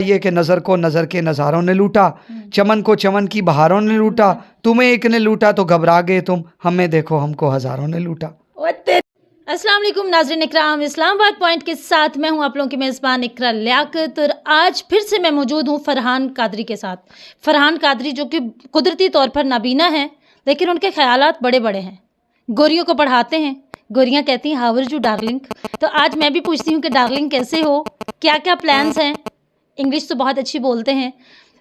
ये कि नज़र को नज़र के नज़ारों ने लूटा, चमन को चमन की बहारों ने लूटा, तुम्हें एक ने लूटा तो घबरा गए तुम, हमें देखो हमको हज़ारों ने लूटा। अस्सलाम वालेकुम नाज़रीन इकराम, इस्लामाबाद पॉइंट के साथ मैं हूं आप लोगों की मेज़बान इकरा लियाकत। और आज फिर से मैं मौजूद हूं फरहान कादरी के साथ। फरहान कादरी जो कि कुदरती तौर पर नाबीना हैं, लेकिन उनके ख्यालात बड़े बड़े हैं। गोरियों को पढ़ाते हैं, गोरियां कहती हैं हाउ आर यू डार्लिंग। तो आज मैं भी पूछती हूँ कि डार्लिंग कैसे हो, क्या क्या प्लान्स हैं। इंग्लिश तो बहुत अच्छी बोलते हैं,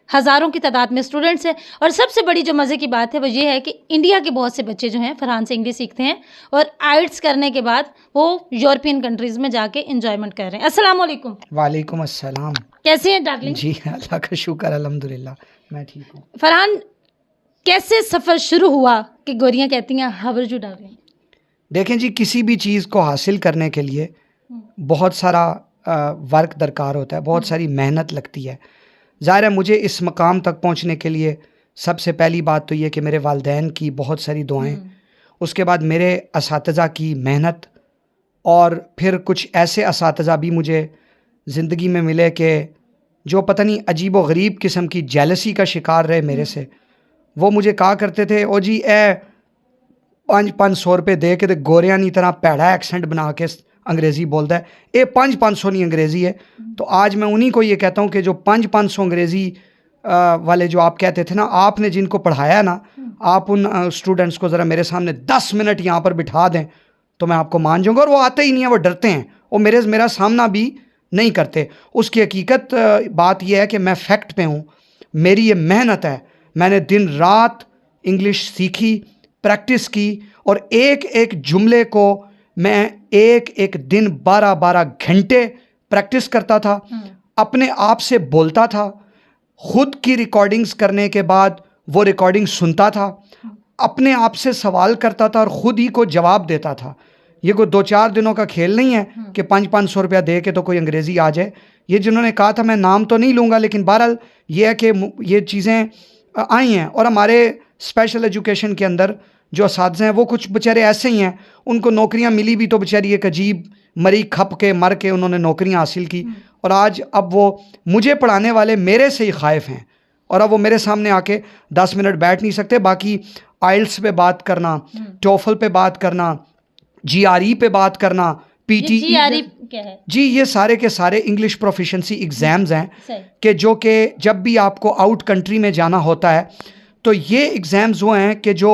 हज़ारों की तादाद में स्टूडेंट्स हैं। और सबसे बड़ी जो मज़े की बात है वो ये है कि इंडिया के बहुत से बच्चे जो हैं फरहान से इंग्लिश सीखते हैं और आइट्स करने के बाद वो यूरोपियन कंट्रीज़ में जाके एंजॉयमेंट कर रहे हैं। अस्सलाम वालेकुम। वालेकुम अस्सलाम। कैसे हैं डार्लिंग? जी अल्लाह का शुक्र, अल्हम्दुलिल्लाह मैं ठीक हूँ। फरहान, कैसे सफ़र शुरू हुआ कि गोरियाँ कहती हैं हाउ आर यू डार्लिंग? देखें जी, किसी भी चीज़ को हासिल करने के लिए बहुत सारा वर्क दरकार होता है, बहुत सारी मेहनत लगती है। ज़ाहिर है मुझे इस मकाम तक पहुंचने के लिए सबसे पहली बात तो ये कि मेरे वालिदैन की बहुत सारी दुआएं, उसके बाद मेरे असातिज़ा की मेहनत, और फिर कुछ ऐसे असातिज़ा भी मुझे ज़िंदगी में मिले कि जो पता नहीं अजीब व गरीब किस्म की जेलसी का शिकार रहे मेरे से। वो मुझे कहा करते थे, ओ जी ए 500 रुपये दे के तो गोरियां नी तरह पैड़ा एक्सेंट बना के अंग्रेज़ी बोलता है, ये 500 नहीं अंग्रेज़ी है। तो आज मैं उन्हीं को ये कहता हूँ कि जो 500 अंग्रेज़ी वाले जो आप कहते थे ना, आपने जिनको पढ़ाया ना, आप उन स्टूडेंट्स को ज़रा मेरे सामने 10 मिनट यहाँ पर बिठा दें तो मैं आपको मान जाऊँगा। और वो आते ही नहीं है, वो डरते हैं, वो मेरा सामना भी नहीं करते। उसकी हकीकत बात यह है कि मैं फैक्ट पे हूँ, मेरी ये मेहनत है, मैंने दिन रात इंग्लिश सीखी, प्रैक्टिस की, और एक एक जुमले को मैं एक एक दिन 12-12 घंटे प्रैक्टिस करता था, अपने आप से बोलता था, खुद की रिकॉर्डिंग्स करने के बाद वो रिकॉर्डिंग सुनता था, अपने आप से सवाल करता था और ख़ुद ही को जवाब देता था। ये कोई 2-4 दिनों का खेल नहीं है कि 500 रुपया दे के तो कोई अंग्रेज़ी आ जाए। ये जिन्होंने कहा था, मैं नाम तो नहीं लूँगा, लेकिन बहरहाल ये है कि ये चीज़ें आई हैं। और हमारे स्पेशल एजुकेशन के अंदर जो असातिज़े हैं वो कुछ बेचारे ऐसे ही हैं, उनको नौकरियां मिली भी तो बेचारी एक अजीब मरी खप के मर के उन्होंने नौकरियां हासिल की। और आज अब वो मुझे पढ़ाने वाले मेरे से ही खाइफ हैं, और अब वो मेरे सामने आके 10 मिनट बैठ नहीं सकते। बाकी आइल्स पे बात करना, टोफल पे बात करना, GRE पे बात करना, PTE क्या है? जी, ये सारे के सारे इंग्लिश प्रोफिशेंसी एग्ज़ाम्स हैं कि जो कि जब भी आपको आउट कंट्री में जाना होता है तो ये एग्ज़ाम्स वो हैं कि जो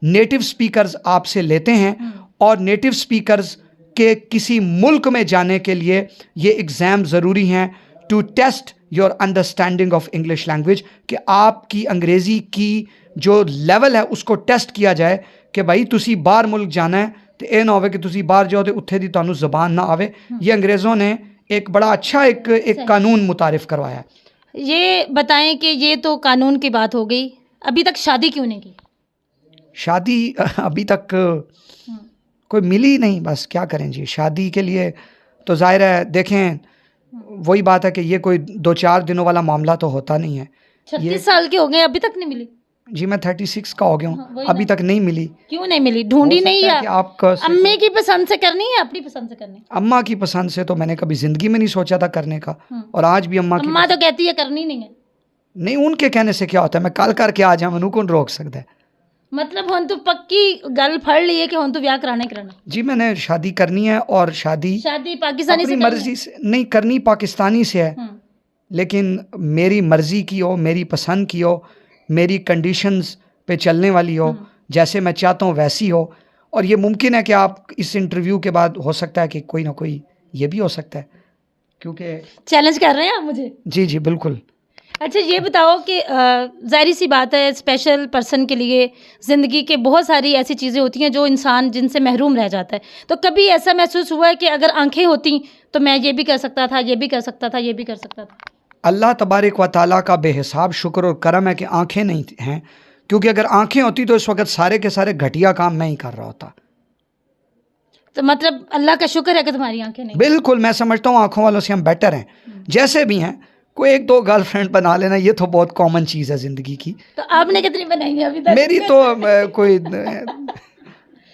नेटिव स्पीकर्स आपसे लेते हैं, और नेटिव स्पीकर्स के किसी मुल्क में जाने के लिए ये एग्ज़ाम ज़रूरी हैं to test your understanding of English language, कि आपकी अंग्रेज़ी की जो लेवल है उसको टेस्ट किया जाए कि भाई तुसी बाहर मुल्क जाना है तो ये ना हो कि तुसी बाहर जाओ तो उत्थे दी तुहानू ज़बान ना आवे। ये अंग्रेज़ों ने एक बड़ा अच्छा एक कानून मुतारिफ़ करवाया है। ये बताएं कि ये तो कानून की बात हो गई, अभी तक शादी क्यों नहीं की? शादी अभी तक कोई मिली नहीं, बस क्या करें जी। शादी के लिए तो ज़ाहिर है, देखें वही बात है कि ये कोई 2-4 दिनों वाला मामला तो होता नहीं है। 36 साल के हो गए, अभी तक नहीं मिली? जी मैं 36 का हो गया हूँ, अभी तक नहीं मिली। क्यों नहीं मिली? ढूंढी नहीं है? आपका अम्मी की पसंद से करनी है, अपनी पसंद से करनी? अम्मा की पसंद से तो मैंने कभी जिंदगी में नहीं सोचा था करने का, और आज भी अम्मा तो कहती है करनी नहीं है। नहीं, उनके कहने से क्या होता है, मैं कल करके आ जाऊँ, कौन रोक सकता है। मतलब हम तो पक्की गल फड़ ली है कि हम तो ब्याह कराना जी मैंने शादी करनी है, और शादी पाकिस्तानी से मर्जी से नहीं करनी, पाकिस्तानी से है, लेकिन मेरी मर्जी की हो, मेरी पसंद की हो, मेरी कंडीशंस पे चलने वाली हो, जैसे मैं चाहता हूँ वैसी हो। और ये मुमकिन है कि आप इस इंटरव्यू के बाद हो सकता है कि कोई ना कोई ये भी हो सकता है, क्योंकि चैलेंज कर रहे हैं आप मुझे। जी जी बिल्कुल। अच्छा ये बताओ कि ज़ाहिर सी बात है, स्पेशल पर्सन के लिए ज़िंदगी के बहुत सारी ऐसी चीज़ें होती हैं जो इंसान जिनसे महरूम रह जाता है। तो कभी ऐसा महसूस हुआ है कि अगर आंखें होती तो मैं ये भी कर सकता था, ये भी कर सकता था, ये भी कर सकता था? अल्लाह तबारक व तआला का बेहिसाब शुक्र और करम है कि आंखें नहीं हैं, क्योंकि अगर आंखें होती तो इस वक्त सारे के सारे घटिया काम मैं ही कर रहा होता। तो मतलब अल्लाह का शुक्र है कि तुम्हारी आंखें नहीं? बिल्कुल, मैं समझता हूँ आंखों वालों से हम बेटर हैं, जैसे भी हैं। कोई 1-2 गर्लफ्रेंड बना लेना ये तो बहुत कॉमन चीज़ है ज़िंदगी की। तो आपने कितनी बनाई है अभी तक? मेरी तो कोई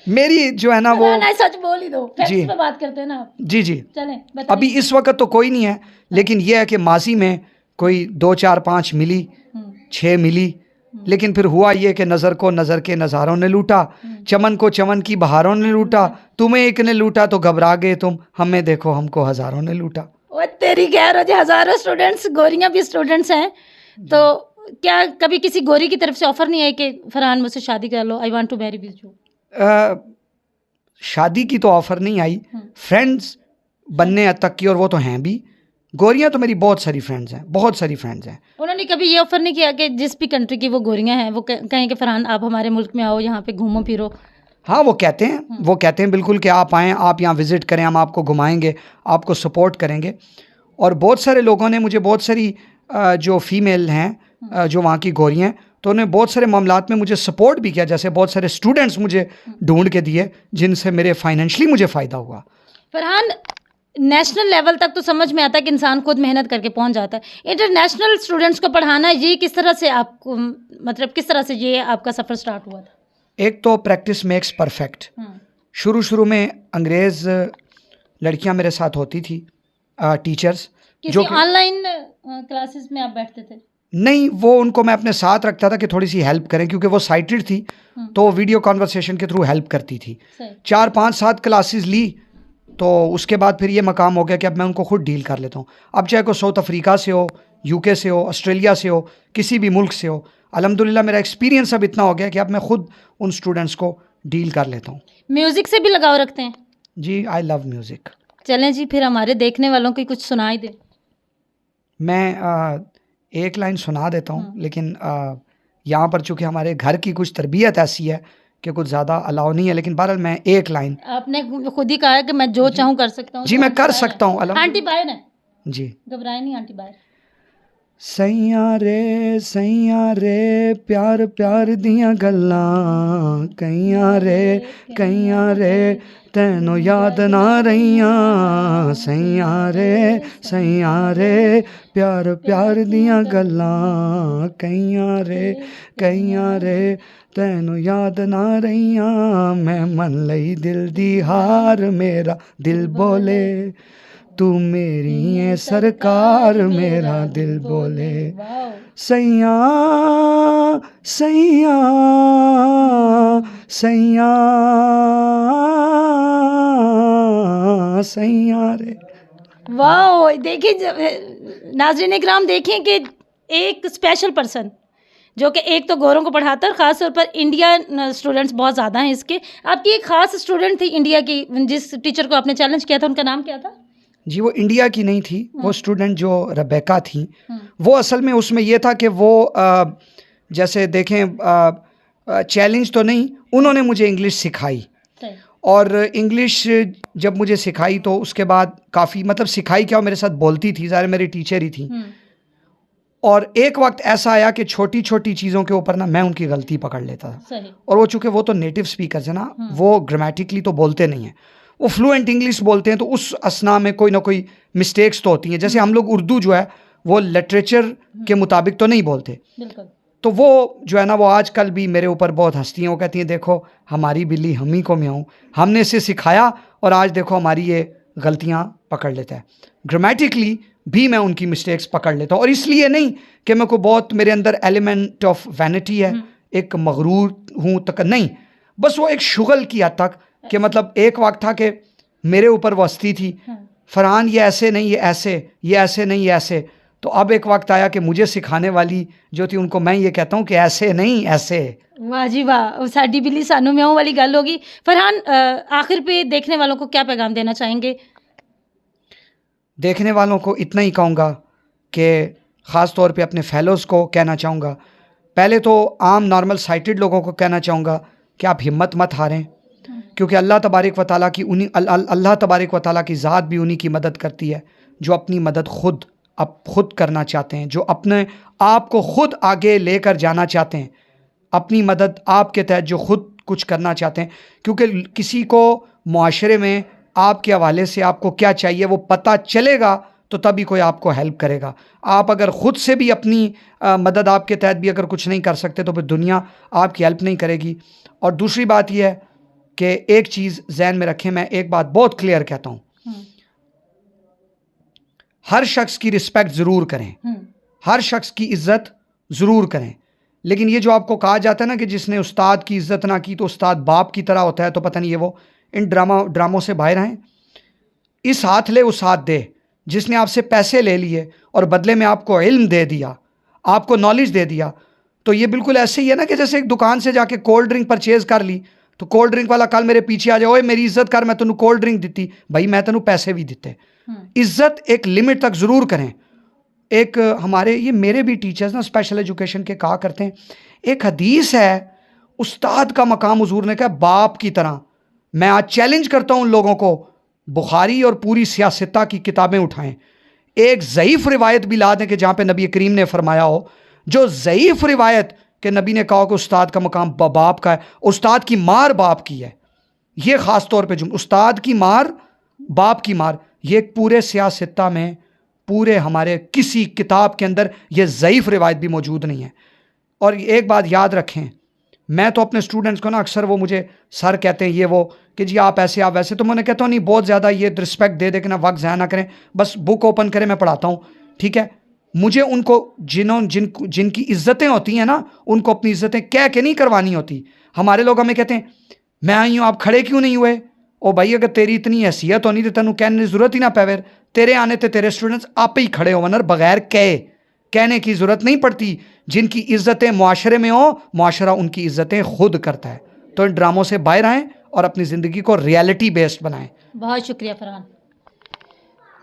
मेरी जो है ना वो सच बोल ही दो, जी पे बात करते हैं ना। जी जी चलें अभी इस वक्त तो कोई नहीं है, लेकिन यह है कि माजी में कोई 2 4 5 मिली, 6 मिली, लेकिन फिर हुआ ये कि नज़र को नज़र के नज़ारों ने लूटा, चमन को चमन की बहारों ने लूटा, तुम्हें एक ने लूटा तो घबरा गए तुम, हमें देखो हमको हज़ारों ने लूटा। वो तेरी खैर हो जी, हज़ारों स्टूडेंट्स, गोरियां भी स्टूडेंट्स हैं, तो क्या कभी किसी गोरी की तरफ से ऑफ़र नहीं आई कि फरहान मुझसे शादी कर लो, I want to marry with you? शादी की तो ऑफ़र नहीं आई, फ्रेंड्स बनने तक की, और वो तो हैं भी। गोरियां तो मेरी बहुत सारी फ्रेंड्स हैं, बहुत सारी फ्रेंड्स हैं। उन्होंने कभी ये ऑफ़र नहीं किया कि जिस भी कंट्री की वो गोरियां हैं वो कहें कि फरहान आप हमारे मुल्क में आओ, यहाँ पे घूमो फिरो? हाँ, वो कहते हैं बिल्कुल कि आप आएँ, आप यहाँ विज़िट करें, हम आपको घुमाएंगे, आपको सपोर्ट करेंगे। और बहुत सारे लोगों ने मुझे, बहुत सारी जो फ़ीमेल हैं जो वहाँ की गोरियां हैं, तो उन्होंने बहुत सारे मामलात में मुझे सपोर्ट भी किया। जैसे बहुत सारे स्टूडेंट्स मुझे ढूंढ के दिए जिनसे मेरे फाइनेंशली मुझे फ़ायदा हुआ। फरहान, नेशनल लेवल तक तो समझ में आता है कि इंसान खुद मेहनत करके पहुंच जाता है, इंटरनेशनल स्टूडेंट्स को पढ़ाना, ये किस तरह से आपको, मतलब किस तरह से ये आपका सफ़र स्टार्ट हुआ था? एक तो प्रैक्टिस मेक्स परफेक्ट। शुरू में अंग्रेज़ लड़कियां मेरे साथ होती थी, टीचर्स, किसी ऑनलाइन क्लासेस में आप बैठते थे? नहीं, वो उनको मैं अपने साथ रखता था कि थोड़ी सी हेल्प करें, क्योंकि वो साइटेड थी, तो वीडियो कॉन्वर्सेशन के थ्रू हेल्प करती थी। 4 5 7 क्लासेस ली, तो उसके बाद फिर ये मकाम हो गया कि अब मैं उनको खुद डील कर लेता हूँ। अब चाहे कोई साउथ अफ्रीका से हो, यूके से हो, ऑस्ट्रेलिया से हो, किसी भी मुल्क से हो, अल्हम्दुलिल्लाह मेरा एक्सपीरियंस अब इतना हो गया कि अब मैं खुद उन स्टूडेंट्स को डील कर लेता हूँ। म्यूज़िक से भी लगाव रखते हैं? जी, आई लव म्यूज़िक। चलें जी, फिर हमारे देखने वालों की कुछ सुनाई दे। मैं एक लाइन सुना देता हूँ, लेकिन यहाँ पर चूँकि हमारे घर की कुछ तरबियत ऐसी है कि कुछ ज़्यादा अलाउ नहीं है, लेकिन बहरहाल मैं एक लाइन। आपने खुद ही कहा है कि मैं जो चाहूँ कर सकता हूँ। जी, मैं कर सकता हूँ। आंटी बाहर है जी, घबराए नहीं, आंटी बाहर। सैया रे प्यार प्यार दियां गल्लां, कईयां रे तैनों याद ना रहियां, सैया रे प्यार प्यार दियां गल्लां, कईयां रे तैनों याद ना रहियां, मैं मन लई दिल दी हार, मेरा दिल बोले तू मेरी है सरकार, मेरा दिल बोले सैया रे। वाह, देखिए नाज़रीन इकराम, देखें कि एक स्पेशल पर्सन जो कि एक तो गोरों को पढ़ाता है, और ख़ास तौर पर इंडिया स्टूडेंट्स बहुत ज़्यादा हैं इसके। आपकी एक ख़ास स्टूडेंट थी इंडिया की, जिस टीचर को आपने चैलेंज किया था, उनका नाम क्या था? जी, वो इंडिया की नहीं थी, वो स्टूडेंट जो रबेका थी, वो असल में उसमें ये था कि वो जैसे देखें चैलेंज तो नहीं, उन्होंने मुझे इंग्लिश सिखाई, और इंग्लिश जब मुझे सिखाई तो उसके बाद काफ़ी, मतलब सिखाई क्या, मेरे साथ बोलती थी, ज़ाहिर मेरी टीचर ही थी। और एक वक्त ऐसा आया कि छोटी छोटी चीज़ों के ऊपर ना मैं उनकी गलती पकड़ लेता था, और वो चूँकि वो तो नेटिव स्पीकर है ना, वो ग्रामेटिकली तो बोलते नहीं हैं, वो फ्लुएंट इंग्लिश बोलते हैं, तो उस असना में कोई ना कोई मिस्टेक्स तो होती हैं। जैसे हम लोग उर्दू जो है वो लिटरेचर के मुताबिक तो नहीं बोलते, तो वो जो है ना, वो आजकल भी मेरे ऊपर बहुत हंसती हैं। वो कहती हैं देखो हमारी बिल्ली हम ही को म्याऊं, हमने इसे सिखाया और आज देखो हमारी ये गलतियां पकड़ लेता है। ग्रामेटिकली भी मैं उनकी मिस्टेक्स पकड़ लेता हूँ, और इसलिए नहीं कि मेरे को बहुत, मेरे अंदर एलिमेंट ऑफ वैनिटी है, एक मगरूर हूँ तक नहीं, बस वो एक शुगल की हद तक कि मतलब एक वक्त था कि मेरे ऊपर वो हंसती थी, फरहान ये ऐसे नहीं, ये ऐसे, ये ऐसे नहीं, ये ऐसे। तो अब एक वक्त आया कि मुझे सिखाने वाली जो थी उनको मैं ये कहता हूँ कि ऐसे नहीं, ऐसे। वाह जी वाह, साडी बिल्ली सानू म्याऊं वाली गल होगी। फरहान, आखिर पे देखने वालों को क्या पैगाम देना चाहेंगे? देखने वालों को इतना ही कहूँगा कि ख़ास तौर पे अपने फेलोज़ को कहना चाहूँगा, पहले तो आम नॉर्मल साइटेड लोगों को कहना चाहूँगा कि आप हिम्मत मत हारें, क्योंकि अल्लाह तबारक व तआला की अल्लाह तबारक व तआला की ज़ात भी उन्हीं की मदद करती है जो अपनी मदद खुद करना चाहते हैं, जो अपने आप को खुद आगे लेकर जाना चाहते हैं, अपनी मदद आपके तहत जो खुद कुछ करना चाहते हैं। क्योंकि किसी को मुआशरे में आपके हवाले से आपको क्या चाहिए वो पता चलेगा तो तभी कोई आपको हेल्प करेगा। आप अगर ख़ुद से भी अपनी मदद आपके तहत भी अगर कुछ नहीं कर सकते तो फिर दुनिया आपकी हेल्प नहीं करेगी। और दूसरी बात यह है कि एक चीज़ जहन में रखें, मैं एक बात बहुत क्लियर कहता हूँ, हर शख्स की रिस्पेक्ट ज़रूर करें, हर शख्स की इज़्ज़त ज़रूर करें। लेकिन ये जो आपको कहा जाता है ना कि जिसने उस्ताद की इज़्ज़त ना की तो उस्ताद बाप की तरह होता है, तो पता नहीं ये वो इन ड्रामों से बाहर आएँ। इस हाथ ले उस हाथ दे, जिसने आपसे पैसे ले लिए और बदले में आपको इल्म दे दिया, आपको नॉलेज दे दिया, तो ये बिल्कुल ऐसे ही है ना कि जैसे एक दुकान से जाके कोल्ड ड्रिंक परचेज़ कर ली, तो कोल्ड ड्रिंक वाला कल मेरे पीछे आ जाए, ओए मेरी इज्जत कर, मैं तेनू कोल्ड ड्रिंक दी, भाई मैं तेनू पैसे भी दिते। इज्जत एक लिमिट तक ज़रूर करें। एक हमारे ये मेरे भी टीचर्स ना स्पेशल एजुकेशन के कहा करते हैं, एक हदीस है, उस्ताद का मकाम हुजूर ने कहा बाप की तरह। मैं आज चैलेंज करता हूँ उन लोगों को, बुखारी और पूरी सियासता की किताबें उठाएं, एक ज़ईफ़ रिवायत भी ला दें कि जहाँ पे नबी करीम ने फरमाया हो, जो ज़ईफ़ रिवायत कि नबी ने कहा कि उस्ताद का मकाम बाप का है, उस्ताद की मार बाप की है। ये ख़ास तौर पे उस्ताद की मार बाप की मार, ये पूरे सियासता में, पूरे हमारे किसी किताब के अंदर ये ज़ईफ़ रिवायत भी मौजूद नहीं है। और एक बात याद रखें, मैं तो अपने स्टूडेंट्स को ना अक्सर वो मुझे सर कहते हैं ये वो कि जी आप ऐसे आप वैसे, तो मैं कहता हूँ नहीं, बहुत ज़्यादा ये रिस्पेक्ट दे दे के ना वक्त ज़ाया ना करें, बस बुक ओपन करें, मैं पढ़ाता हूँ, ठीक है। मुझे उनको जिनकी इज़्ज़तें होती हैं ना, उनको अपनी इज़्ज़तें कह के नहीं करवानी होती। हमारे लोग हमें कहते हैं मैं आई हूँ, आप खड़े क्यों नहीं हुए? ओ भाई अगर तेरी इतनी हैसियत होनी तो तेनू कहने की ज़रूरत ही ना पैवे, तेरे आने ते तेरे स्टूडेंट्स आप ही खड़े हो वनर, बगैर कहने की ज़रूरत नहीं पड़ती। जिनकी इज़्ज़तें मुआशरे में हो, मुआशरा उनकी इज़्ज़तें खुद करता है। तो इन ड्रामों से बाहर आएँ और अपनी ज़िंदगी को रियलिटी बेस्ड बनाएं। बहुत शुक्रिया फरहान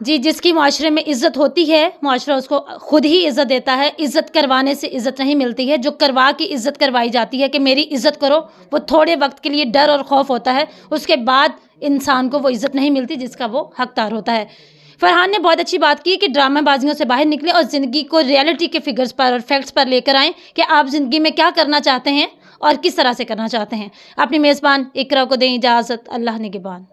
जी। जिसकी मुआशरे में इज़्ज़त होती है, मुआशरा उसको खुद ही इज़्ज़त देता है। इज़्ज़त करवाने से इज़्ज़त नहीं मिलती है, जो करवा के इज़्ज़त करवाई जाती है कि मेरी इज़्ज़त करो, वो थोड़े वक्त के लिए डर और खौफ होता है, उसके बाद इंसान को वो इज़्ज़त नहीं मिलती जिसका वो हकदार होता है। फरहान ने बहुत अच्छी बात की कि ड्रामेबाजियों से बाहर निकलें और ज़िंदगी को रियलिटी के फिगर्स पर और फैक्ट्स पर लेकर आएँ कि आप ज़िंदगी में क्या करना चाहते हैं और किस तरह से करना चाहते हैं। अपनी मेज़बान इकरा को दें इजाज़त। अल्लाह निगहबान।